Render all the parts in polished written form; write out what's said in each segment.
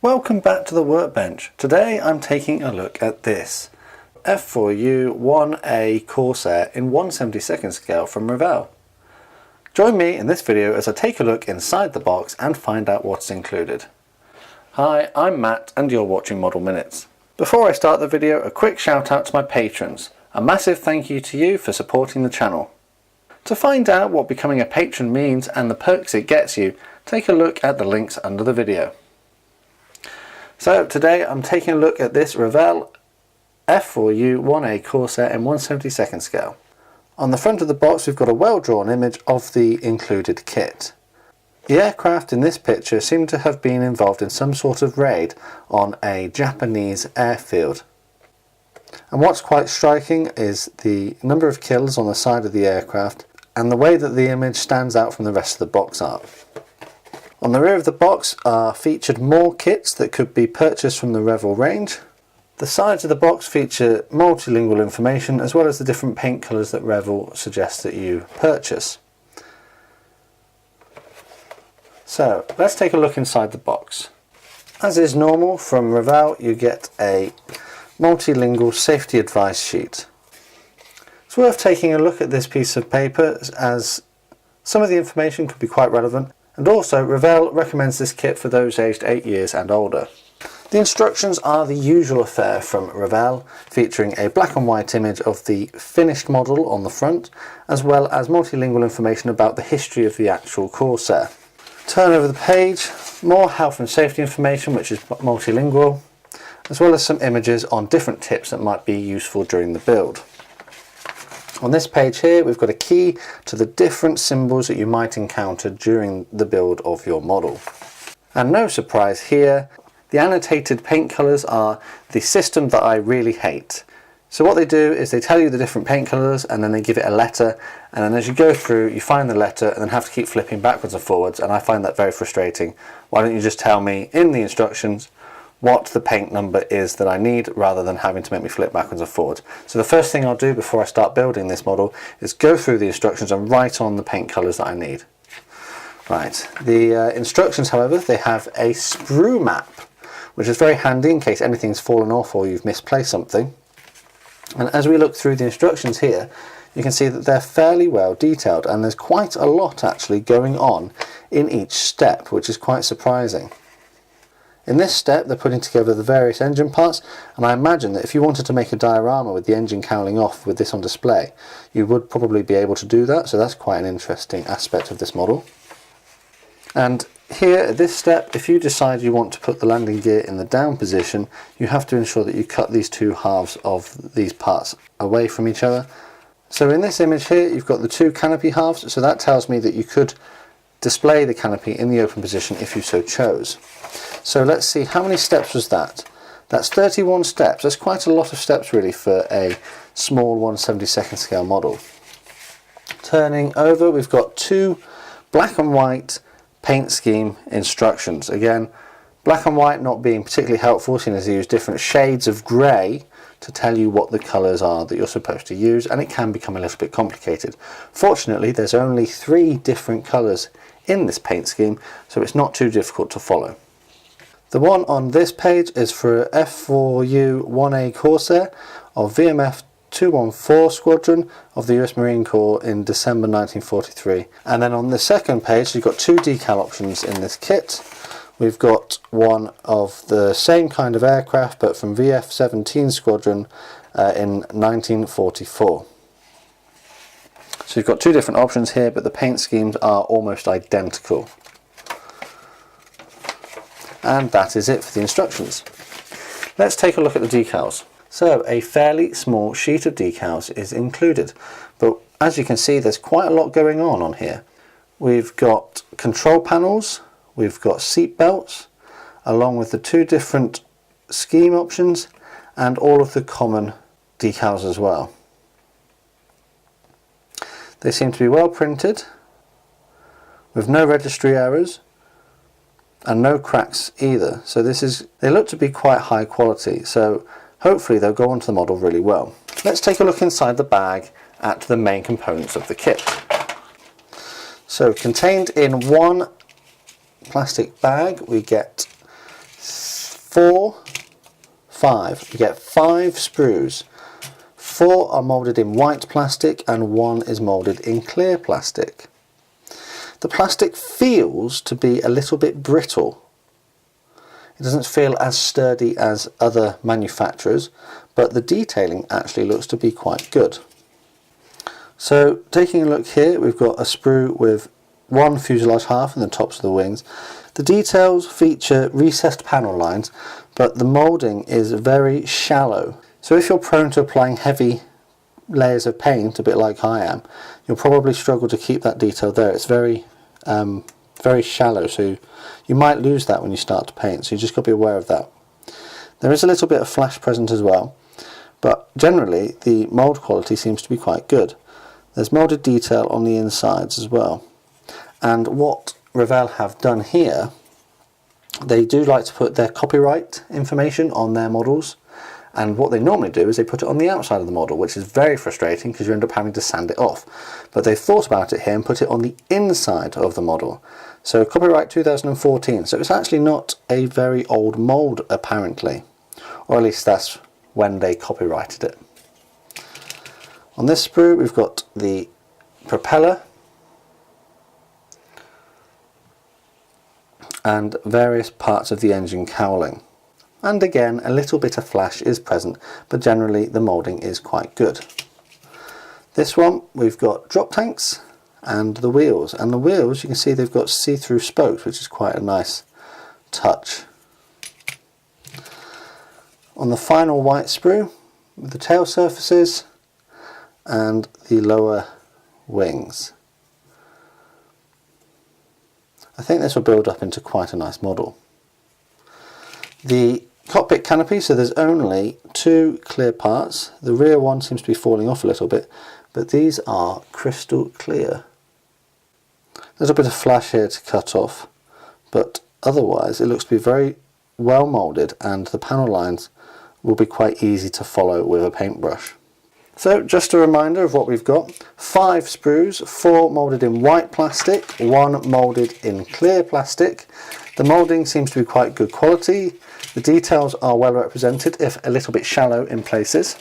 Welcome back to the workbench. Today I'm taking a look at this F4U-1A Corsair in 1/72nd scale from Revell. Join me in this video as I take a look inside the box and find out what's included. Hi, I'm Matt and you're watching Model Minutes. Before I start the video, a quick shout out to my patrons. A massive thank you to you for supporting the channel. To find out what becoming a patron means and the perks it gets you, take a look at the links under the video. So today I'm taking a look at this Revell F4U-1A Corsair in 1/72nd scale. On the front of the box we've got a well-drawn image of the included kit. The aircraft in this picture seem to have been involved in some sort of raid on a Japanese airfield. And what's quite striking is the number of kills on the side of the aircraft and the way that the image stands out from the rest of the box art. On the rear of the box are featured more kits that could be purchased from the Revell range. The sides of the box feature multilingual information as well as the different paint colours that Revell suggests that you purchase. So let's take a look inside the box. As is normal from Revell, you get a multilingual safety advice sheet. It's worth taking a look at this piece of paper as some of the information could be quite relevant. And also, Revell recommends this kit for those aged 8 years and older. The instructions are the usual affair from Revell, featuring a black and white image of the finished model on the front, as well as multilingual information about the history of the actual Corsair. Turn over the page, more health and safety information which is multilingual, as well as some images on different tips that might be useful during the build. On this page here we've got a key to the different symbols that you might encounter during the build of your model. And no surprise here, the annotated paint colours are the system that I really hate. So what they do is they tell you the different paint colours and then they give it a letter, and then as you go through you find the letter and then have to keep flipping backwards and forwards, and I find that very frustrating. Why don't you just tell me in the instructions what the paint number is that I need rather than having to make me flip backwards and forwards. So the first thing I'll do before I start building this model is go through the instructions and write on the paint colours that I need. Right, the instructions however, they have a sprue map, which is very handy in case anything's fallen off or you've misplaced something. And as we look through the instructions here, you can see that they're fairly well detailed and there's quite a lot actually going on in each step, which is quite surprising. In this step they're putting together the various engine parts, and I imagine that if you wanted to make a diorama with the engine cowling off with this on display, you would probably be able to do that, so that's quite an interesting aspect of this model. And here at this step, if you decide you want to put the landing gear in the down position, you have to ensure that you cut these two halves of these parts away from each other. So in this image here you've got the two canopy halves, so that tells me that you could display the canopy in the open position if you so chose. So let's see, how many steps was that? That's 31 steps. That's quite a lot of steps really for a small 1/72nd scale model. Turning over, we've got two black and white paint scheme instructions. Again, black and white not being particularly helpful, seeing as they use different shades of grey to tell you what the colours are that you're supposed to use, and it can become a little bit complicated. Fortunately, there's only 3 different colours in this paint scheme, so it's not too difficult to follow. The one on this page is for F4U-1A Corsair of VMF 214 Squadron of the US Marine Corps in December 1943. And then on the second page you've got 2 decal options in this kit. We've got one of the same kind of aircraft but from VF 17 Squadron in 1944. So you've got 2 different options here, but the paint schemes are almost identical. And that is it for the instructions. Let's take a look at the decals. So a fairly small sheet of decals is included, but as you can see there's quite a lot going on here. We've got control panels, we've got seat belts, along with the 2 different scheme options and all of the common decals as well. They seem to be well printed, with no registry errors and no cracks either, so they look to be quite high quality, so hopefully they'll go onto the model really well. Let's take a look inside the bag at the main components of the kit. So contained in one plastic bag we get 5. You get 5 sprues. 4 are moulded in white plastic and 1 is moulded in clear plastic. The plastic feels to be a little bit brittle. It doesn't feel as sturdy as other manufacturers, but the detailing actually looks to be quite good. So taking a look here, we've got a sprue with 1 fuselage half and the tops of the wings. The details feature recessed panel lines, but the moulding is very shallow. So if you're prone to applying heavy layers of paint, a bit like I am, you'll probably struggle to keep that detail there. It's very shallow, so you might lose that when you start to paint, so you just got to be aware of that. There is a little bit of flash present as well, but generally the mould quality seems to be quite good. There's moulded detail on the insides as well. And what Revell have done here, they do like to put their copyright information on their models, and what they normally do is they put it on the outside of the model, which is very frustrating because you end up having to sand it off. But they've thought about it here and put it on the inside of the model. So copyright 2014, so it's actually not a very old mould apparently, or at least that's when they copyrighted it. On this sprue we've got the propeller and various parts of the engine cowling. And again, a little bit of flash is present, but generally the moulding is quite good. This one, we've got drop tanks and the wheels. And the wheels, you can see they've got see-through spokes, which is quite a nice touch. On the final white sprue, with the tail surfaces and the lower wings. I think this will build up into quite a nice model. The cockpit canopy, so there's only 2 clear parts. The rear one seems to be falling off a little bit, but these are crystal clear. There's a bit of flash here to cut off, but otherwise it looks to be very well moulded, and the panel lines will be quite easy to follow with a paintbrush. So just a reminder of what we've got: 5 sprues, 4 moulded in white plastic, 1 moulded in clear plastic. The moulding seems to be quite good quality. The details are well represented, if a little bit shallow in places.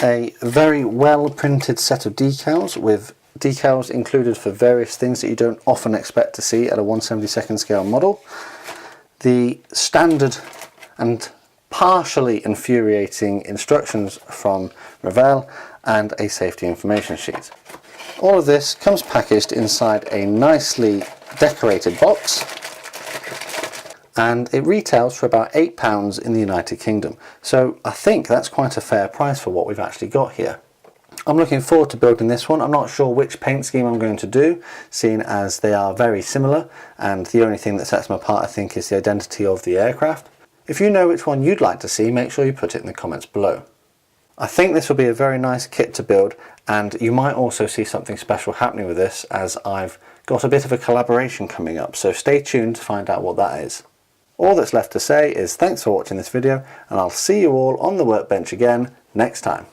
A very well printed set of decals, with decals included for various things that you don't often expect to see at a 1/72nd scale model. The standard and partially infuriating instructions from Revell and a safety information sheet. All of this comes packaged inside a nicely decorated box, and it retails for about £8 in the United Kingdom. So I think that's quite a fair price for what we've actually got here. I'm looking forward to building this one. I'm not sure which paint scheme I'm going to do, seeing as they are very similar, and the only thing that sets them apart I think is the identity of the aircraft. If you know which one you'd like to see, make sure you put it in the comments below. I think this will be a very nice kit to build, and you might also see something special happening with this, as I've got a bit of a collaboration coming up, so stay tuned to find out what that is. All that's left to say is thanks for watching this video, and I'll see you all on the workbench again next time.